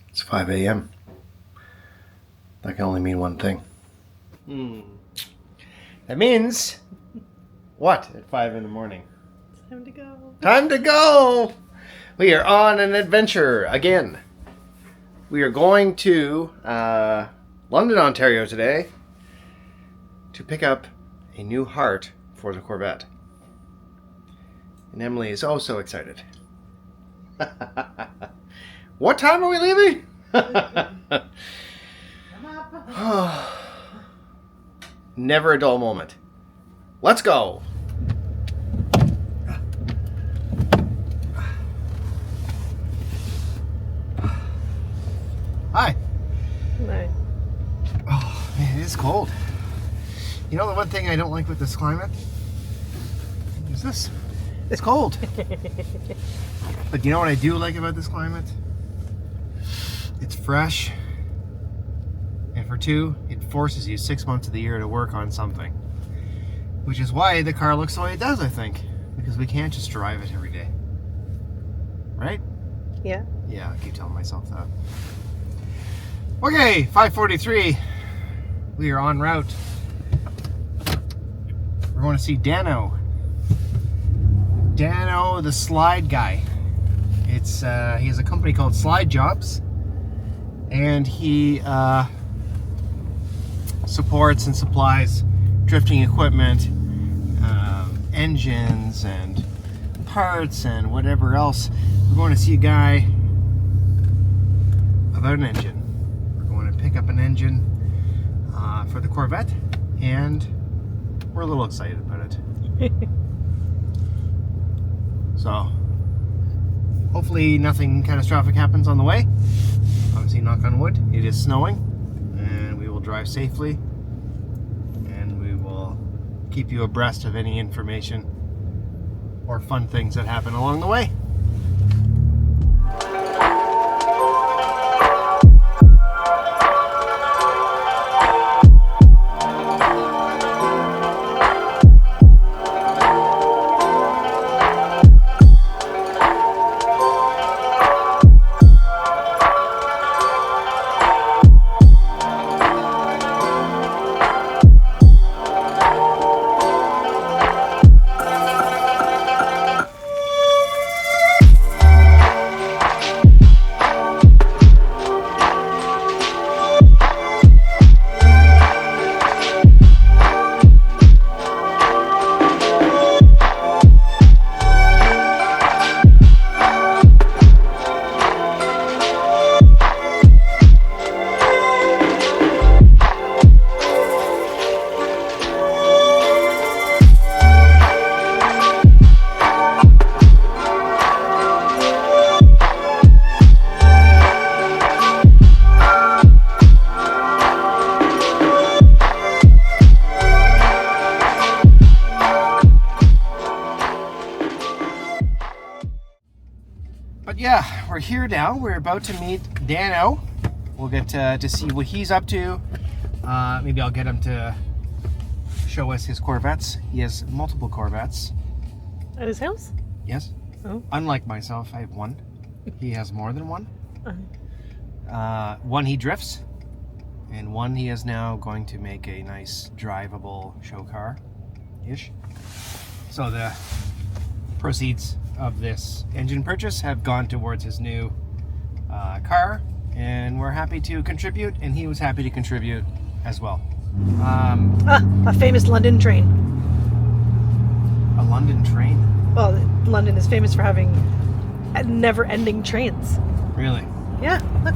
It's 5 a.m. That can only mean one thing. That means what at 5 in the morning? Time to go. Time to go! We are on an adventure again. We are going to London, Ontario today to pick up a new heart for the Corvette. And Emily is oh so excited. What time are we leaving? Never a dull moment. Let's go. Hi. Right. Oh, man, it is cold. You know the one thing I don't like with this climate? Is this. It's cold. But you know what I do like about this climate? It's fresh. And for two, it forces you 6 months of the year to work on something. Which is why the car looks the way it does, I think. Because we can't just drive it every day. Right? Yeah. Yeah, I keep telling myself that. Okay, 5:43. We are en route. We're going to see Dano. Dano, the slide guy. It's he has a company called Slide Jobs, and he supports and supplies drifting equipment, engines and parts and whatever else. We're going to see a guy about an engine. We're going to pick up an engine for the Corvette, and we're a little excited about it. So hopefully nothing catastrophic happens on the way. Obviously, knock on wood. It is snowing, and we will drive safely, and we will keep you abreast of any information or fun things that happen along the way. But yeah, we're here now. We're about to meet Dano. We'll get to see what he's up to. Maybe I'll get him to show us his Corvettes. He has multiple Corvettes. At his house? Yes. Oh. Unlike myself, I have one. He has more than one. Uh-huh. One he drifts, and one he is now going to make a nice drivable show car-ish. So the proceeds of this engine purchase have gone towards his new car, and we're happy to contribute, and he was happy to contribute as well. A famous London train. A London train. Well, London is famous for having never-ending trains. Really? Yeah, look.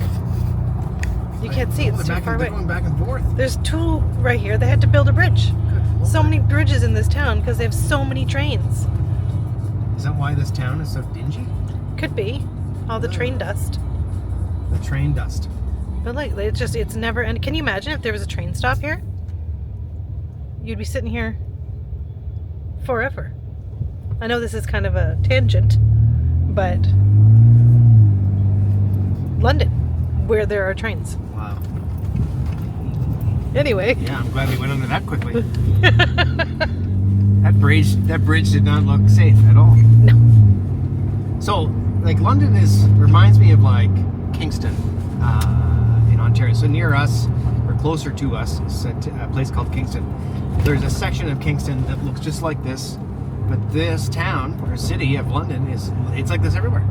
You can't see, it's too far away. They're going back and forth. There's two right here. They had to build a bridge. Good So Lord. many bridges in this town because they have so many trains. Is that why this town is so dingy? Could be. All the train dust. The train dust. But like, it's never end. Can you imagine if there was a train stop here? You'd be sitting here forever. I know this is kind of a tangent, but London, where there are trains. Wow. Anyway. Yeah, I'm glad we went under that quickly. That bridge did not look safe at all. No. So, like, London reminds me of like Kingston in Ontario. So near us, or closer to us, is a place called Kingston. There's a section of Kingston that looks just like this, but this town or city of London it's like this everywhere.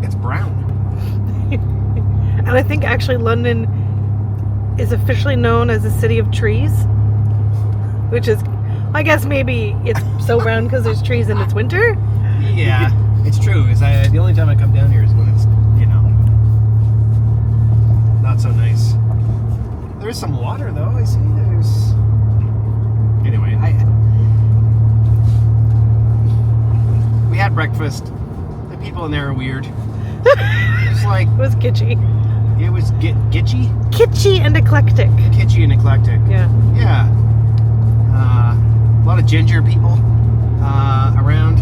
It's brown. And I think actually London is officially known as a city of trees, which is, I guess maybe it's so brown because there's trees and it's winter. Yeah, it's true. The only time I come down here is when it's, not so nice. There's some water though. I see. Anyway, we had breakfast. The people in there are weird. It's like It was kitschy. it was gitchy, Kitschy and eclectic. kitschy and eclectic. Yeah. Yeah. A lot of ginger people around.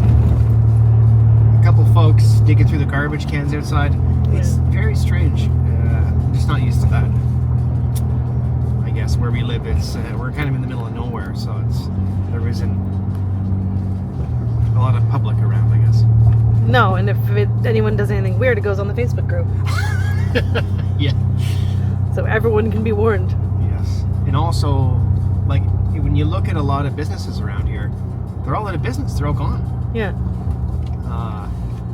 A couple folks digging through the garbage cans outside. It's very strange. I'm just not used to that. I guess where we live, we're kind of in the middle of nowhere, so there isn't a lot of public around, I guess. No, and if anyone does anything weird, it goes on the Facebook group. Yeah. So everyone can be warned. Yes. And also, like, when you look at a lot of businesses around here, they're all out of business. They're all gone. Yeah.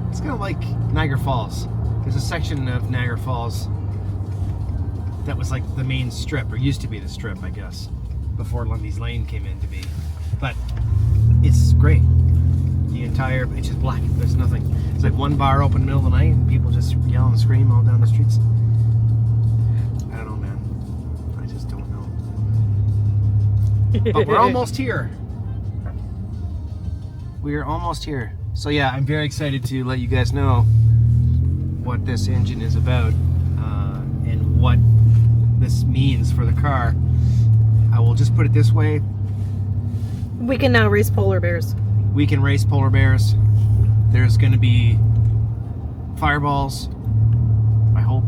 It's kind of like Niagara Falls. There's a section of Niagara Falls that was like the main strip, or used to be the strip, I guess, before Lundy's Lane came in to be. But it's great. It's just black. There's nothing. It's like one bar open in the middle of the night and people just yell and scream all down the streets. I don't know, man. I just don't know. But we're almost here. We're almost here. So yeah, I'm very excited to let you guys know what this engine is about and what this means for the car. I will just put it this way. We can now race polar bears. We can race polar bears. There's going to be fireballs, I hope,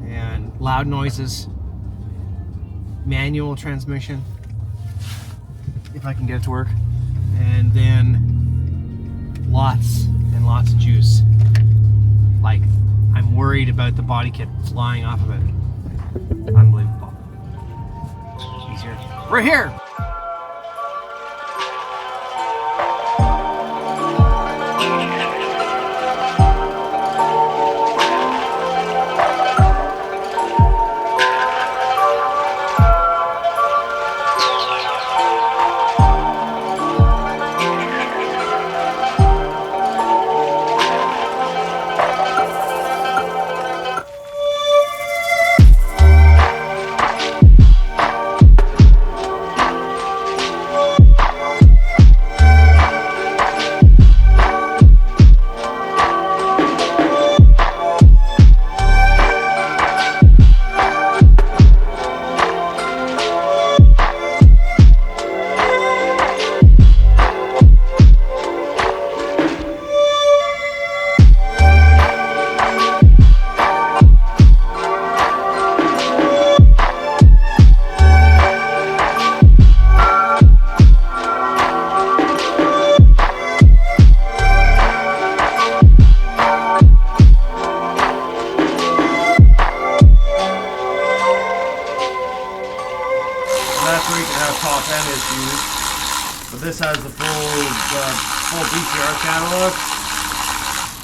and loud noises, manual transmission, if I can get it to work, and then lots and lots of juice. Like, I'm worried about the body kit flying off of it. Unbelievable. He's here. We're here! But this has the full BCR catalog.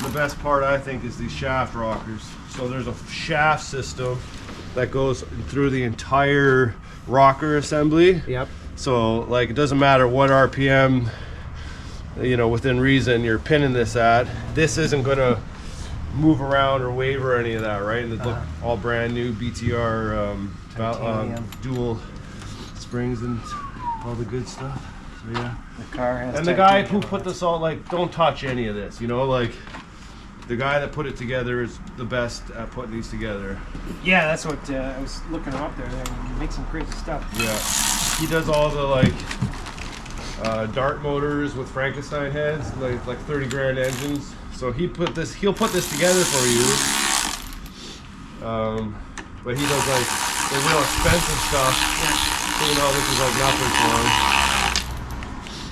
The best part, I think, is these shaft rockers. So there's a shaft system that goes through the entire rocker assembly. Yep. So like it doesn't matter what RPM, you know, within reason you're pinning this at, this isn't gonna move around or waver or any of that, right? And it look all brand new BTR dual springs and all the good stuff. So yeah. The car has. And the guy who put this all, like, don't touch any of this, you know, like the guy that put it together is the best at putting these together. Yeah, that's what I was looking him up there. He makes some crazy stuff. Yeah, he does all the like dart motors with Frankenstein heads, like 30 grand engines. So he'll put this together for you. But he does like the real expensive stuff. Yeah. So you know this is like nothing for him.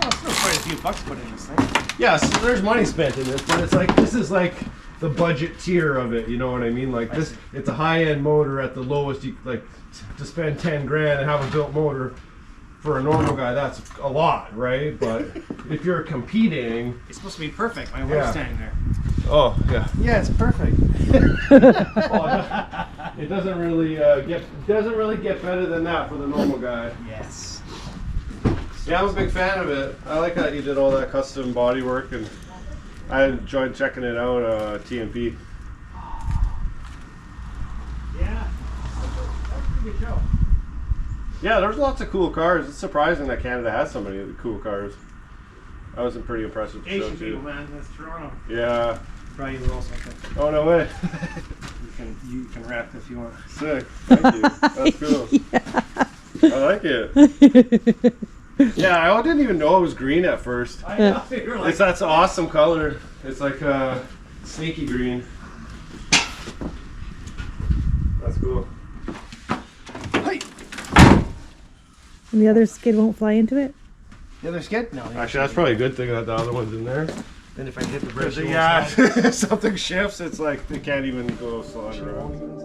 Oh, it's still quite a few bucks put in this thing. Yeah, so there's money spent in this, but it's like this is like the budget tier of it. You know what I mean? Like this, it's a high-end motor at the lowest. You like to spend 10 grand and have a built motor. For a normal guy, that's a lot, right? But if you're competing, it's supposed to be perfect. My wife's standing there. Oh yeah. Yeah, it's perfect. It doesn't really get better than that for the normal guy. Yes. Yeah, I'm a big fan of it. I like that you did all that custom body work, and I enjoyed checking it out. TMP. Yeah. That's a good show. Yeah, there's lots of cool cars. It's surprising that Canada has so many cool cars. I was pretty impressed with the show Asian too. people, man. That's Toronto. Yeah. Probably you also, I think. Oh no way. You can rap if you want. Sick. Thank you. That's cool. I like it. Yeah, I didn't even know it was green at first. I know. You're like, That's an awesome color. It's like sneaky green. That's cool. And the other skid won't fly into it? the other skid? No. Actually, that's probably a good thing that the other one's in there. Then if I hit the bridge, Yeah, if something shifts, it's like they can't even go sliding around.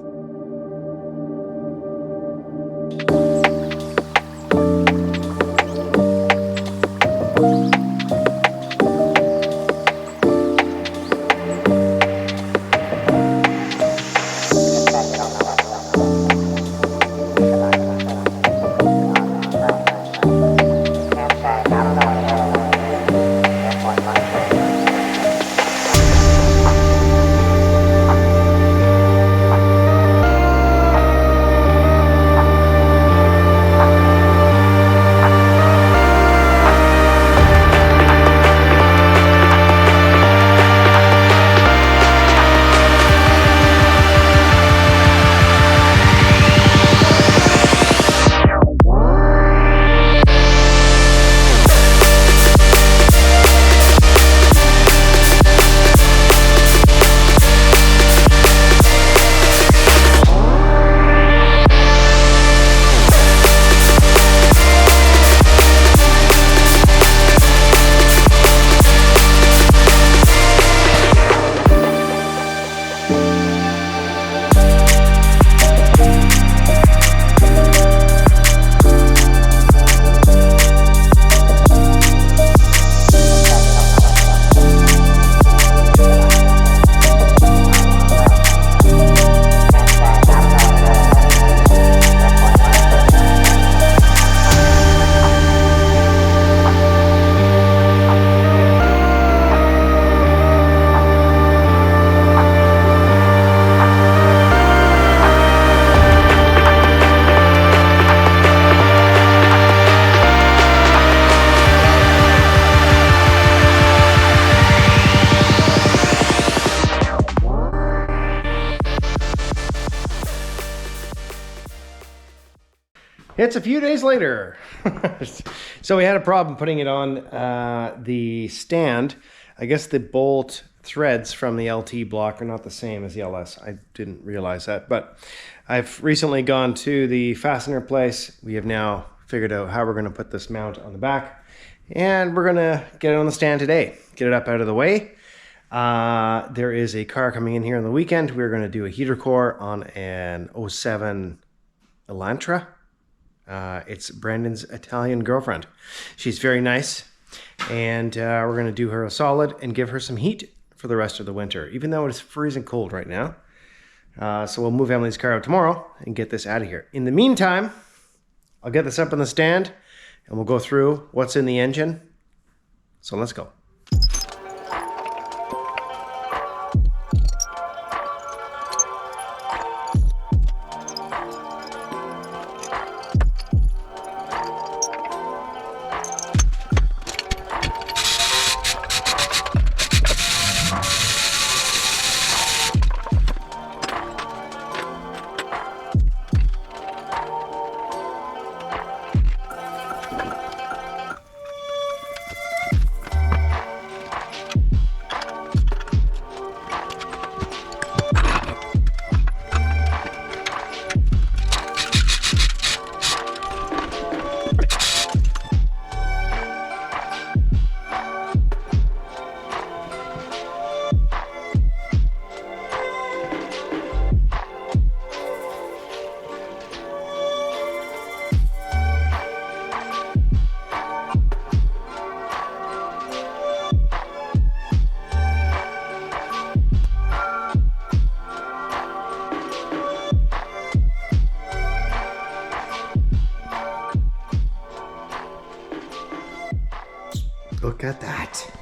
It's a few days later. So we had a problem putting it on the stand. I guess the bolt threads from the LT block are not the same as the LS. I didn't realize that, but I've recently gone to the fastener place. We have now figured out how we're going to put this mount on the back, and we're going to get it on the stand today, get it up out of the way. There is a car coming in here on the weekend. We're going to do a heater core on an 07 Elantra. It's Brandon's Italian girlfriend. She's very nice, and we're going to do her a solid and give her some heat for the rest of the winter, even though it's freezing cold right now. So we'll move Emily's car out tomorrow and get this out of here. In the meantime, I'll get this up on the stand and we'll go through what's in the engine. So let's go. Look at that.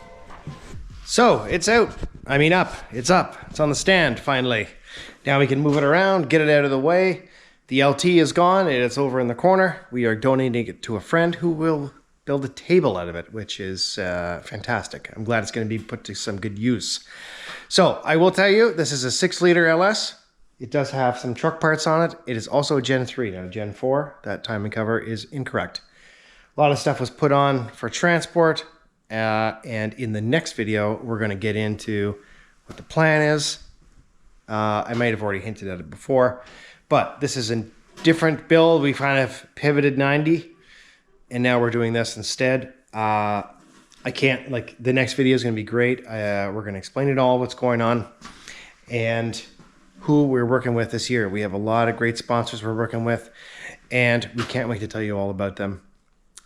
So it's out. I mean up. It's up. It's on the stand finally. Now we can move it around, get it out of the way. The LT is gone. It's over in the corner. We are donating it to a friend who will build a table out of it, which is fantastic. I'm glad it's going to be put to some good use. So I will tell you, this is a 6-liter LS. It does have some truck parts on it. It is also a Gen 3. Now Gen 4, that timing cover is incorrect. A lot of stuff was put on for transport. And in the next video, we're going to get into what the plan is. I might have already hinted at it before, but this is a different build. We kind of pivoted 90, and now we're doing this instead. I can't, like, the next video is going to be great. We're going to explain it all, what's going on, and who we're working with this year. We have a lot of great sponsors we're working with, and we can't wait to tell you all about them.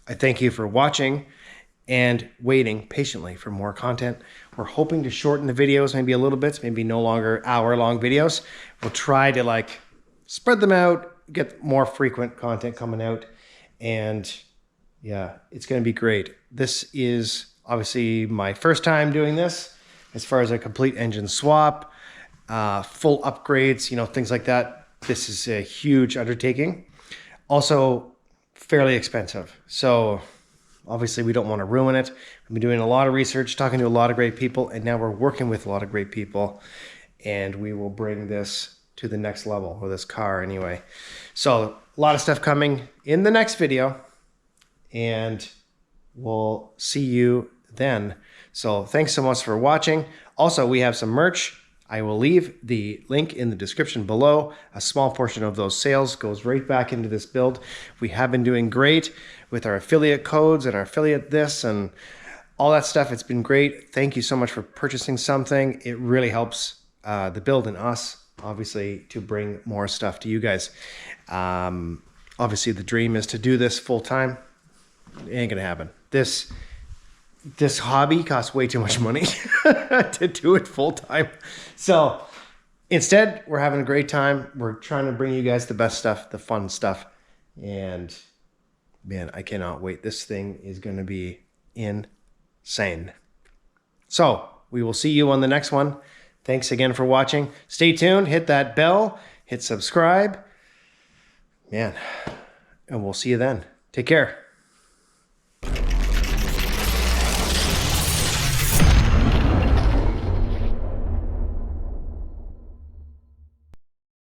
I thank you for watching and waiting patiently for more content. We're hoping to shorten the videos maybe a little bit, maybe no longer hour-long videos. We'll try to like spread them out, get more frequent content coming out, and yeah, it's gonna be great. This is obviously my first time doing this as far as a complete engine swap, full upgrades, you know, things like that. This is a huge undertaking. Also fairly expensive. So obviously, we don't want to ruin it. We've been doing a lot of research, talking to a lot of great people, and now we're working with a lot of great people, and we will bring this to the next level, or this car anyway. So a lot of stuff coming in the next video, and we'll see you then. So thanks so much for watching. Also, we have some merch. I will leave the link in the description below. A small portion of those sales goes right back into this build. We have been doing great with our affiliate codes and our affiliate this and all that stuff. It's been great. Thank you so much for purchasing something. It really helps the build and us, obviously, to bring more stuff to you guys. Obviously, the dream is to do this full time. It ain't gonna happen. This hobby costs way too much money to do it full time. So instead, we're having a great time. We're trying to bring you guys the best stuff, the fun stuff. And man, I cannot wait. This thing is going to be insane. So we will see you on the next one. Thanks again for watching. Stay tuned. Hit that bell. Hit subscribe. Man, and we'll see you then. Take care.